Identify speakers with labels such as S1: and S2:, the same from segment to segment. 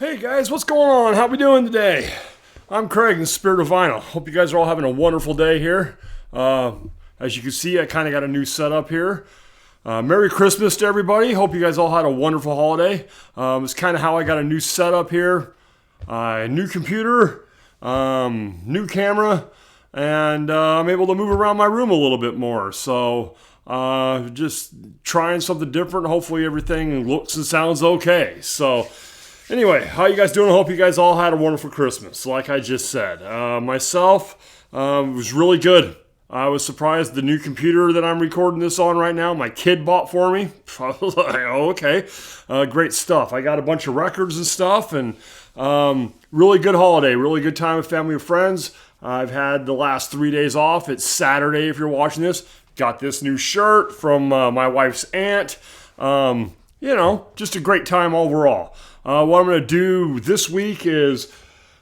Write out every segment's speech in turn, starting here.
S1: Hey guys, what's going on? How we doing today? I'm Craig in the Spirit of Vinyl. Hope you guys are all having a wonderful day here. As you can see, I kind of got a new setup here. Merry Christmas to everybody. Hope you guys all had a wonderful holiday. It's kind of how I got a new setup here. New computer, new camera, and I'm able to move around my room a little bit more. So just trying something different. Hopefully everything looks and sounds okay. So anyway, how you guys doing? I hope you guys all had a wonderful Christmas, like I just said. Myself, was really good. I was surprised the new computer that I'm recording this on right now, my kid bought for me. I was like, oh, okay. Great stuff. I got a bunch of records and stuff, and really good holiday, really good time with family and friends. I've had the last 3 days off. It's Saturday if you're watching this. Got this new shirt from my wife's aunt. Just a great time overall. What I'm going to do this week is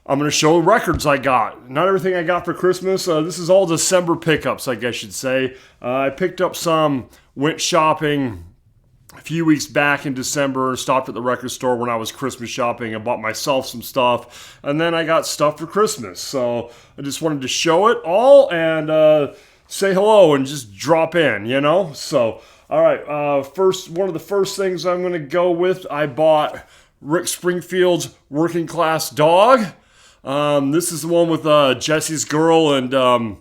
S1: I'm going to show records I got. Not everything I got for Christmas. This is all December pickups, I guess you'd say. I picked up some, went shopping a few weeks back in December, stopped at the record store when I was Christmas shopping and bought myself some stuff. And then I got stuff for Christmas. So I just wanted to show it all and say hello and just drop in, So, all right, one of the first things I'm going to go with, I bought Rick Springfield's Working Class Dog. This is the one with Jesse's Girl and the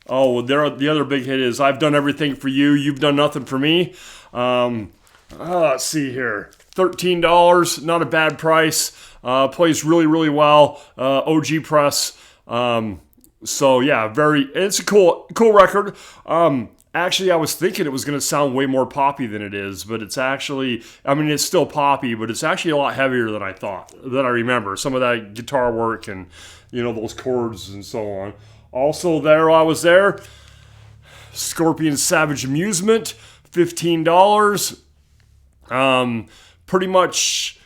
S1: other big hit is I've Done Everything for You, You've Done Nothing for Me. Let's see here, $13, not a bad price. Plays really, really well. OG Press. So yeah, it's a cool record. Actually, I was thinking it was going to sound way more poppy than it is, but it's actually, it's still poppy, but it's actually a lot heavier than I thought, than I remember. Some of that guitar work and, those chords and so on. Also there, I was there, Scorpion Savage Amusement, $15. Pretty much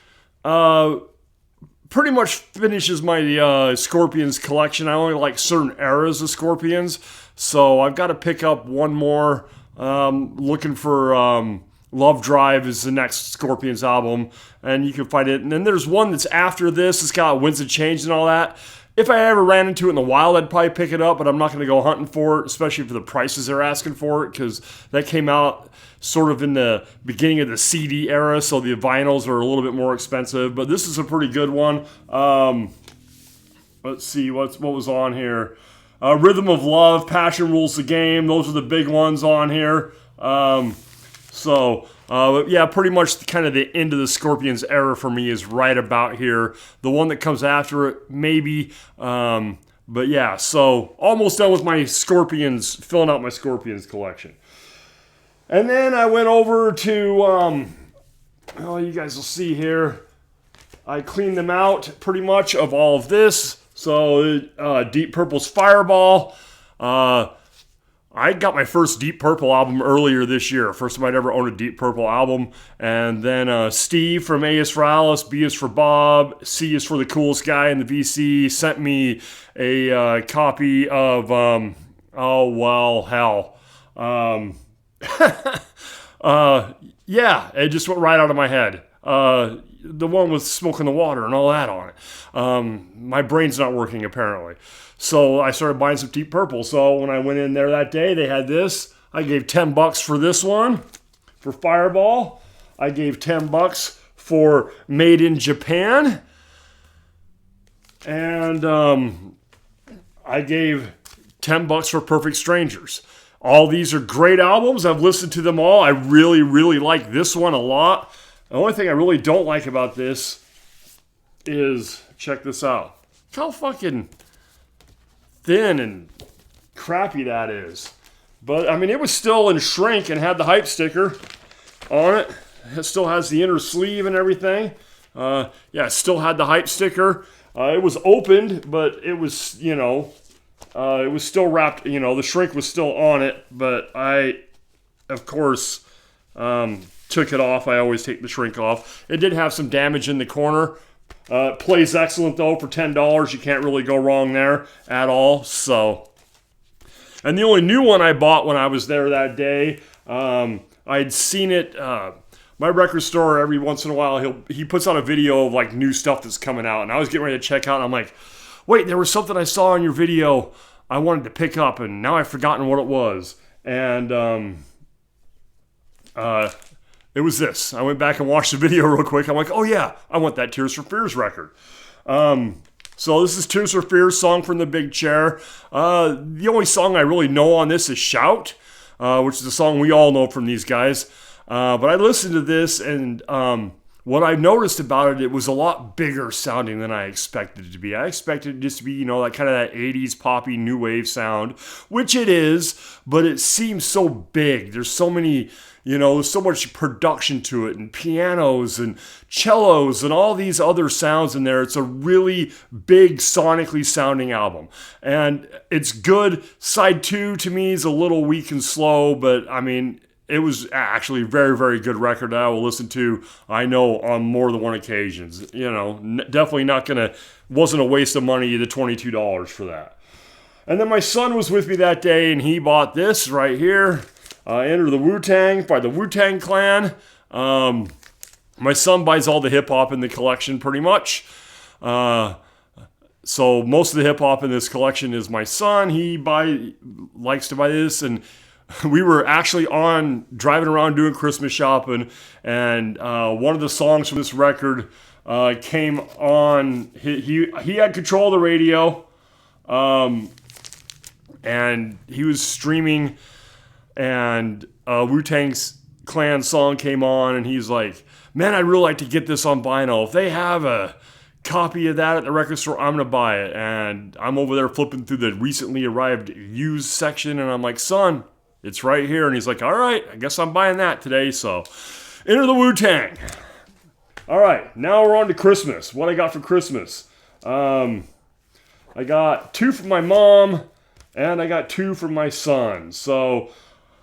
S1: finishes my Scorpions collection. I only like certain eras of Scorpions. So I've got to pick up one more. Looking for Love Drive is the next Scorpions album, and you can find it. And then there's one that's after this. It's got Winds of Change and all that. If I ever ran into it in the wild, I'd probably pick it up, but I'm not going to go hunting for it, especially for the prices they're asking for it, because that came out sort of in the beginning of the CD era, so the vinyls are a little bit more expensive. But this is a pretty good one. Let's see, what was on here. Rhythm of Love, Passion Rules the Game. Those are the big ones on here. Pretty much kind of the end of the Scorpions era for me is right about here. The one that comes after it, maybe. But yeah, so almost done with my Scorpions, filling out my Scorpions collection. And then I went over to, you guys will see here. I cleaned them out pretty much of all of this. So, Deep Purple's Fireball. I got my first Deep Purple album earlier this year. First time I'd ever owned a Deep Purple album. And then Steve from A is for Alice, B is for Bob, C is for the coolest guy in the VC sent me a copy of, it just went right out of my head. The one with Smoke in the Water and all that on it. My brain's not working apparently. So I started buying some Deep Purple. So when I went in there that day, they had this. I gave $10 for this one, for Fireball. I gave $10 for Made in Japan. And I gave $10 for Perfect Strangers. All these are great albums. I've listened to them all. I really, really like this one a lot. The only thing I really don't like about this is, check this out. Look how fucking thin and crappy that is. But, it was still in shrink and had the hype sticker on it. It still has the inner sleeve and everything. It still had the hype sticker. It was opened, but it was, it was still wrapped, the shrink was still on it. But I, of course, took it off. I always take the shrink off. It did have some damage in the corner. It plays excellent though for $10. You can't really go wrong there at all. So, and the only new one I bought when I was there that day, I'd seen it. My my record store, every once in a while, he puts out a video of like new stuff that's coming out. And I was getting ready to check out, and I'm like, wait, there was something I saw in your video I wanted to pick up, and now I've forgotten what it was. And it was this. I went back and watched the video real quick. I'm like, oh yeah, I want that Tears for Fears record. So this is Tears for Fears, Song from the Big Chair. The only song I really know on this is Shout, which is a song we all know from these guys. But I listened to this, and what I noticed about it, it was a lot bigger sounding than I expected it to be. I expected it just to be, like kind of that 80s poppy new wave sound, which it is, but it seems so big. There's so many, there's so much production to it, and pianos and cellos and all these other sounds in there. It's a really big sonically sounding album, and it's good. Side 2 to me is a little weak and slow, but I mean, it was actually a very, very good record that I will listen to, I know, on more than one occasions. Definitely wasn't a waste of money, the $22 for that. And then my son was with me that day, and he bought this right here, Enter the Wu-Tang by the Wu-Tang Clan. My son buys all the hip-hop in the collection pretty much. So most of the hip-hop in this collection is my son. He likes to buy this, and we were actually driving around doing Christmas shopping, and one of the songs from this record came on. He had control of the radio, and he was streaming, and Wu-Tang Clan song came on, and he's like, man, I'd really like to get this on vinyl. If they have a copy of that at the record store, I'm gonna buy it. And I'm over there flipping through the recently arrived used section, and I'm like, son, it's right here. And he's like, all right, I guess I'm buying that today. So, Enter the Wu-Tang. All right, now we're on to Christmas. What I got for Christmas? I got 2 from my mom, and I got 2 from my son. So,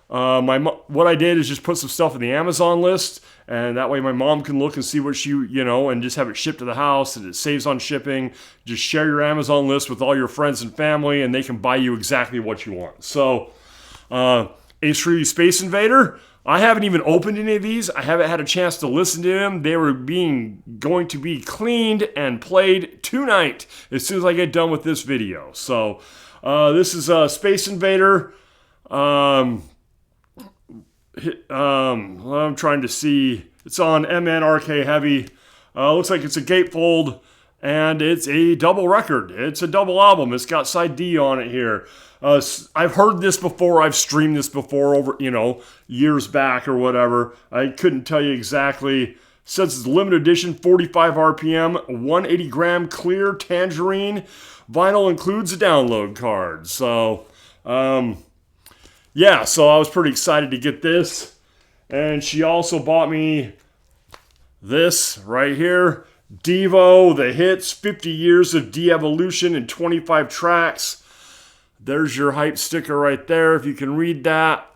S1: what I did is just put some stuff in the Amazon list, and that way my mom can look and see what she, and just have it shipped to the house, and it saves on shipping. Just share your Amazon list with all your friends and family, and they can buy you exactly what you want. So, Ace Frehley Space Invader. I haven't even opened any of these. I haven't had a chance to listen to them. They were going to be cleaned and played tonight as soon as I get done with this video. So this is Space Invader. I'm trying to see. It's on MNRK Heavy. Looks like it's a gatefold, and it's a double record. It's a double album. It's got side D on it here. I've heard this before. I've streamed this before over, years back or whatever. I couldn't tell you exactly. Says it's limited edition, 45 RPM, 180 gram clear tangerine. Vinyl includes a download card. So, yeah, so I was pretty excited to get this. And she also bought me this right here. Devo, The Hits, 50 Years of De-Evolution in 25 tracks. There's your hype sticker right there, if you can read that.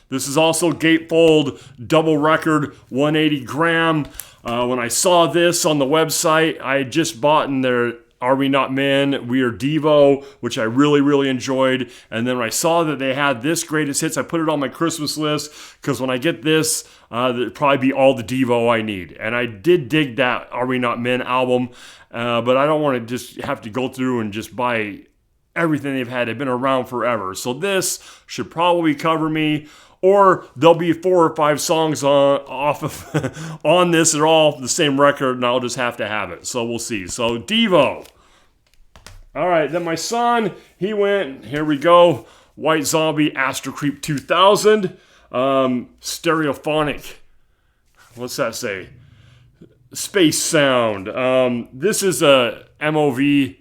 S1: This is also gatefold, double record, 180 gram. When I saw this on the website, I had just bought in their Are We Not Men, We Are Devo, which I really, really enjoyed. And then when I saw that they had this greatest hits, I put it on my Christmas list, because when I get this, it'll probably be all the Devo I need. And I did dig that Are We Not Men album, but I don't want to just have to go through and just buy everything they've had. They've been around forever. So this should probably cover me, or there'll be 4 or 5 songs on this. They're all the same record, and I'll just have to have it. So we'll see. So Devo. All right, then my son, he went, here we go, White Zombie, Astro Creep 2000, Stereophonic. What's that say? Space Sound. This is a MOV,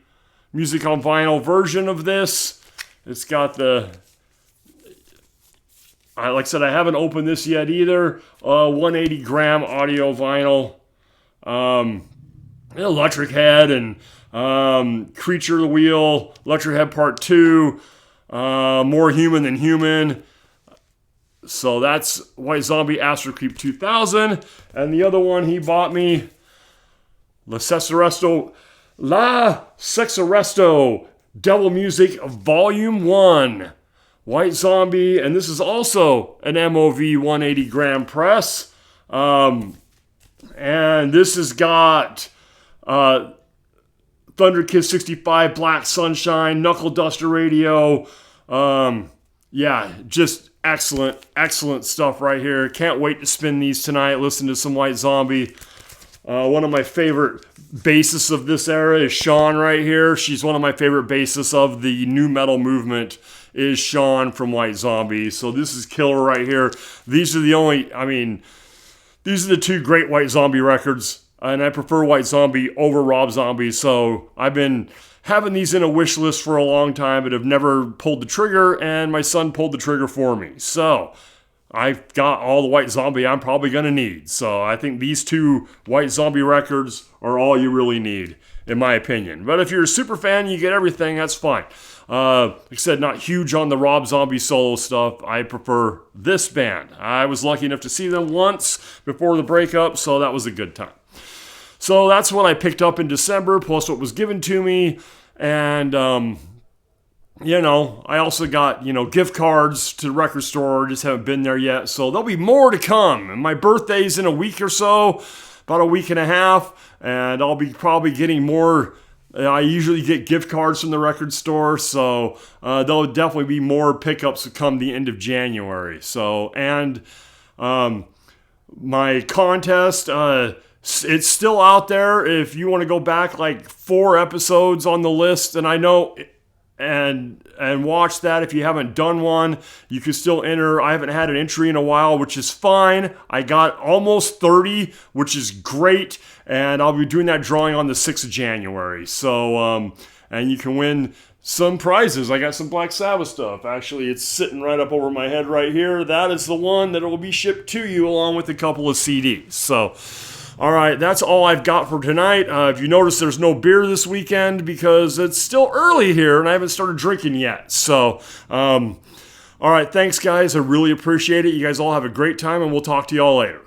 S1: Music on Vinyl version of this. It's got like I said, I haven't opened this yet either. 180 gram audio vinyl. Electric Head and Creature of the Wheel, Electric Head Part 2, More Human Than Human. So that's White Zombie, Astro Creep 2000. And the other one he bought me, La Sexarresto, Devil Music Volume 1. White Zombie, and this is also an MOV 180 gram press. And this has got Thunder Kiss 65, Black Sunshine, Knuckle Duster Radio. Yeah, just excellent stuff right here. Can't wait to spin these tonight. Listen to some White Zombie. One of my favorite bassists of this era is Sean right here. She's one of my favorite bassists of the new metal movement is Sean from White Zombie. So this is killer right here. These are the two great White Zombie records. And I prefer White Zombie over Rob Zombie. So I've been having these in a wish list for a long time, but have never pulled the trigger, and my son pulled the trigger for me. So I've got all the White Zombie I'm probably going to need. So I think these two White Zombie records are all you really need, in my opinion. But if you're a super fan, you get everything, that's fine. Like I said, not huge on the Rob Zombie solo stuff. I prefer this band. I was lucky enough to see them once before the breakup, so that was a good time. So that's what I picked up in December, plus what was given to me. And, I also got, gift cards to the record store. Just haven't been there yet. So there'll be more to come. And my birthday's in a week or so, about a week and a half. And I'll be probably getting more. I usually get gift cards from the record store. So there'll definitely be more pickups to come the end of January. So, and my contest, it's still out there if you want to go back like 4 episodes on the list, and I know and watch that. If you haven't done one, you can still enter. I haven't had an entry in a while, which is fine. I got almost 30, which is great, and I'll be doing that drawing on the 6th of January. So, and you can win some prizes. I got some Black Sabbath stuff. Actually, it's sitting right up over my head right here. That is the one that will be shipped to you along with a couple of CDs. So, all right, that's all I've got for tonight. If you notice, there's no beer this weekend because it's still early here and I haven't started drinking yet. So, all right, thanks, guys. I really appreciate it. You guys all have a great time, and we'll talk to y'all later.